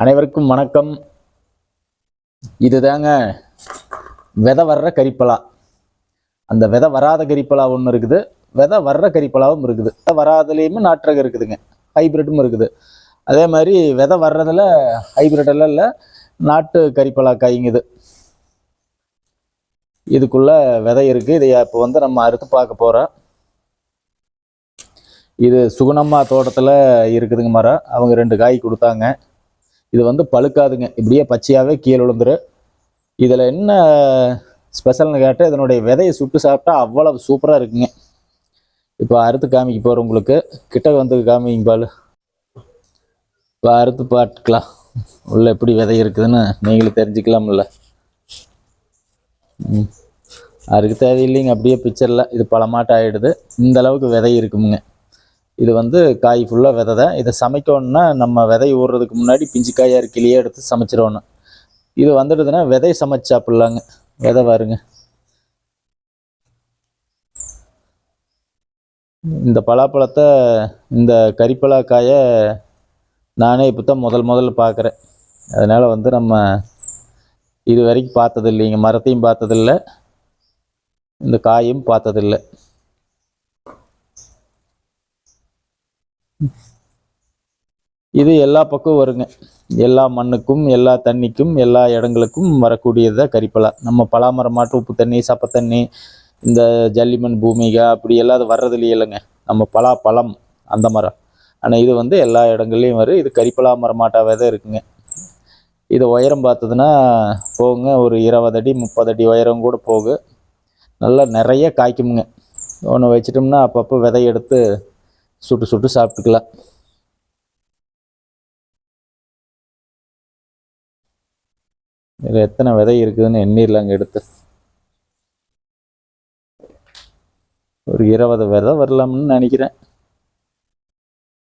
அனைவருக்கும் வணக்கம். இதுதாங்க விதை வர்ற கரிப்பலா. அந்த விதை வராத கரிப்பலா ஒன்று இருக்குது, விதை வர்ற கரிப்பலாவும் இருக்குது. விதை வராதுலேயுமே நாட்டு ரகம் இருக்குதுங்க, ஹைபிரிட்டும் இருக்குது. அதே மாதிரி விதை வர்றதுல ஹைபிரிட் எல்லாம் இல்லை, நாட்டு கரிப்பலா காய்ங்குது. இதுக்குள்ள விதை இருக்கு. இதை இப்போ நம்ம அறுத்து பார்க்க போறோம். இது சுகுணம்மா தோட்டத்தில் இருக்குதுங்க மரம். அவங்க 2 காய் கொடுத்தாங்க. இது பழுக்காதுங்க, இப்படியே பச்சையாகவே கீழே விழுந்துரு. இதில் என்ன ஸ்பெஷல்னு கேட்டால், இதனுடைய விதையை சுட்டு சாப்பிட்டா அவ்வளவு சூப்பராக இருக்குங்க. இப்போ அறுத்து காமிக்க போகிறோம். உங்களுக்கு கிட்ட காமிங்க பால். இப்போ அறுத்து பார்த்துக்கலாம் உள்ள எப்படி விதை இருக்குதுன்னு நீங்களும் தெரிஞ்சுக்கலாம்ல. அறுக்க தேவையில்லைங்க, அப்படியே பிக்சரில் இது பழமாட்டம் ஆகிடுது. இந்த அளவுக்கு விதை இருக்குமுங்க. இது காய் ஃபுல்லாக விதை தான். இதை சமைக்கணுன்னா நம்ம விதை ஊறுறதுக்கு முன்னாடி பிஞ்சு காயாக இருக்கிலேயே எடுத்து சமைச்சிடணும். இது வந்துடுதுன்னா விதை சமைச்சு சாப்பிட்லாங்க. விதை பாருங்க. இந்த பலாப்பழத்தை, இந்த கரிப்பலா காயை நானே இப்போ தான் முதல்ல பார்க்குறேன். அதனால் நம்ம இது வரைக்கும் பார்த்தது இல்லைங்க. மரத்தையும் பார்த்ததில்லை, இந்த காயும் பார்த்ததில்லை. இது எல்லா பக்கம் வருங்க. எல்லா மண்ணுக்கும், எல்லா தண்ணிக்கும், எல்லா இடங்களுக்கும் வரக்கூடியதுதான் கரிப்பலா. நம்ம பலாமரம் மாட்டு உப்பு தண்ணி, சப்ப தண்ணி, இந்த ஜல்லிமண் பூமிகா அப்படி எல்லாம் அது வர்றது இல்லைங்க. நம்ம பலாப்பழம் அந்த மரம். ஆனால் இது எல்லா இடங்கள்லையும் வரும். இது கரிப்பலா மரமாட்டாவே தான் இருக்குங்க. இது உயரம் பார்த்ததுன்னா போகுங்க, ஒரு 20 அடி 30 அடி உயரம் கூட போகு. நல்லா நிறைய காய்க்குமுங்க. ஒன்று வச்சிட்டோம்னா அப்பப்போ விதை எடுத்து சுட்டு சாப்பிட்டுக்கலாம். இதில் எத்தனை விதை இருக்குதுன்னு எண்ணிடலாங்க. எடுத்து ஒரு 20 விதை வரலாம்னு நினைக்கிறேன்.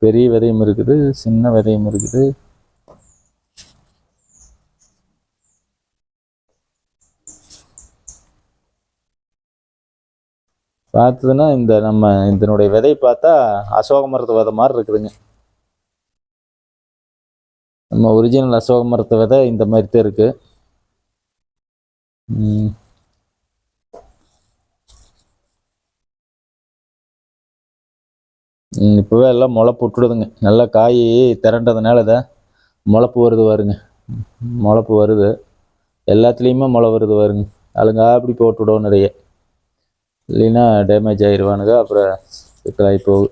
பெரிய விதையும் இருக்குது, சின்ன விதையும் இருக்குது. பார்த்ததுன்னா நம்ம இதனுடைய விதை பார்த்தா அசோக மரத்து விதை மாதிரி இருக்குதுங்க. நம்ம ஒரிஜினல் அசோக மரத்து விதை இந்த மாதிரி தான் இருக்கு. இப்போவே எல்லாம் முளைப்பு விட்டுடுதுங்க. நல்லா காய் திரண்டதுனால இதை முளைப்பு வருது பாருங்க. முளைப்பு வருது, எல்லாத்துலேயுமே முளை வருது பாருங்க. அதுங்க அப்படி போட்டு விடுவோம் நிறைய, இல்லைன்னா டேமேஜ் ஆயிடுவானுங்க, அப்புறம் சிக்கலாகி போகுது.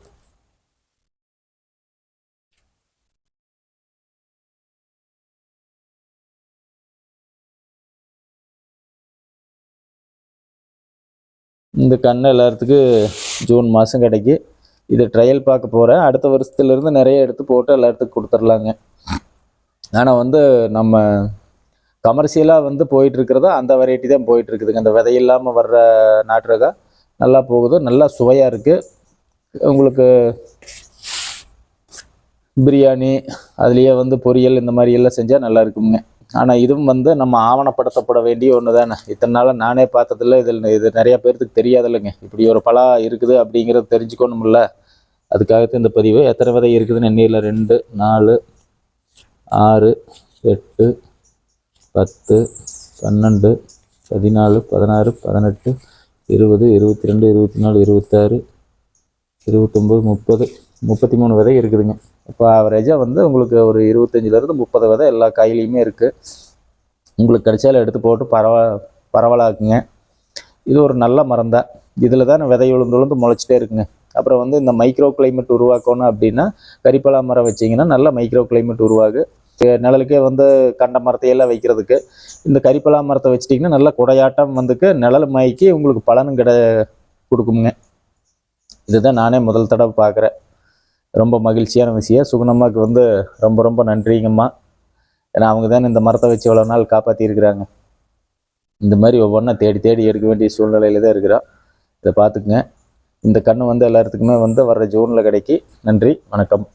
இந்த கண்ணை எல்லாத்துக்கும் ஜூன் மாதம் கிடைக்கி. இதை ட்ரையல் பார்க்க போகிறேன். அடுத்த வருஷத்துலேருந்து நிறைய எடுத்து போட்டு எல்லாத்துக்கும் கொடுத்துர்லாங்க. ஆனால் நம்ம கமர்ஷியலாக போயிட்டுருக்கிறதா அந்த வெரைட்டி தான் போயிட்டுருக்குதுங்க. அந்த விதை இல்லாமல் வர்ற நாட்டு ரகம் நல்லா போகுது, நல்லா சுவையாக இருக்குது. உங்களுக்கு பிரியாணி அதுலேயே பொரியல் இந்த மாதிரி எல்லாம் செஞ்சால் நல்லா இருக்குங்க. ஆனால் இதுவும் நம்ம ஆவணப்படுத்தப்பட வேண்டிய ஒன்று தானே. இத்தனை நாளாக நானே பார்த்ததில்ல. இது நிறைய பேர்த்துக்கு தெரியாதில்லைங்க. இப்படி ஒரு பலா இருக்குது அப்படிங்கிறது தெரிஞ்சுக்கணும்ல. அதுக்காகத்தான் இந்த பதிவு. எத்தனை விதை இருக்குதுன்னு எண்ணியில் 2 4 6 8 10 12 14 16 18 20 22 24 26 29 30 33 விதை இருக்குதுங்க. இப்போ ஆவரேஜாக உங்களுக்கு ஒரு 25லேருந்து 30 விதை எல்லா காயிலையுமே இருக்குது. உங்களுக்கு கிடைச்சாலும் எடுத்து போட்டு பரவலாக்குங்க. இது ஒரு நல்ல மரம் தான். இதில் தான் விதை உளுந்து முளைச்சிட்டே இருக்குங்க. அப்புறம் இந்த மைக்ரோ கிளைமேட் உருவாக்கணும் அப்படின்னா கரிப்பலா மரம் வச்சிங்கன்னா நல்ல மைக்ரோ கிளைமேட் உருவாகு. நிழலுக்கே கண்ட மரத்தையெல்லாம் வைக்கிறதுக்கு இந்த கரிப்பலா மரத்தை வச்சிட்டிங்கன்னா நல்லா குடையாட்டம் நிழல் மயக்கி உங்களுக்கு பலனும் கொடுக்குங்க. இதுதான் நானே முதல் தடவை பார்க்குறேன். ரொம்ப மகிழ்ச்சியான விஷயம். சுகுணம்மாவுக்கு ரொம்ப ரொம்ப நன்றிங்கம்மா. ஏன்னா அவங்க தானே இந்த மரத்தை வச்சு இவ்வளோ நாள் காப்பாற்றிருக்கிறாங்க. இந்த மாதிரி ஒவ்வொன்றா தேடி எடுக்க வேண்டிய சூழ்நிலையில் தான் இருக்கிறோம். இதை பார்த்துக்குங்க. இந்த கன்று எல்லாத்துக்குமே வர்ற ஜூனில் கிடைக்கி. நன்றி, வணக்கம்.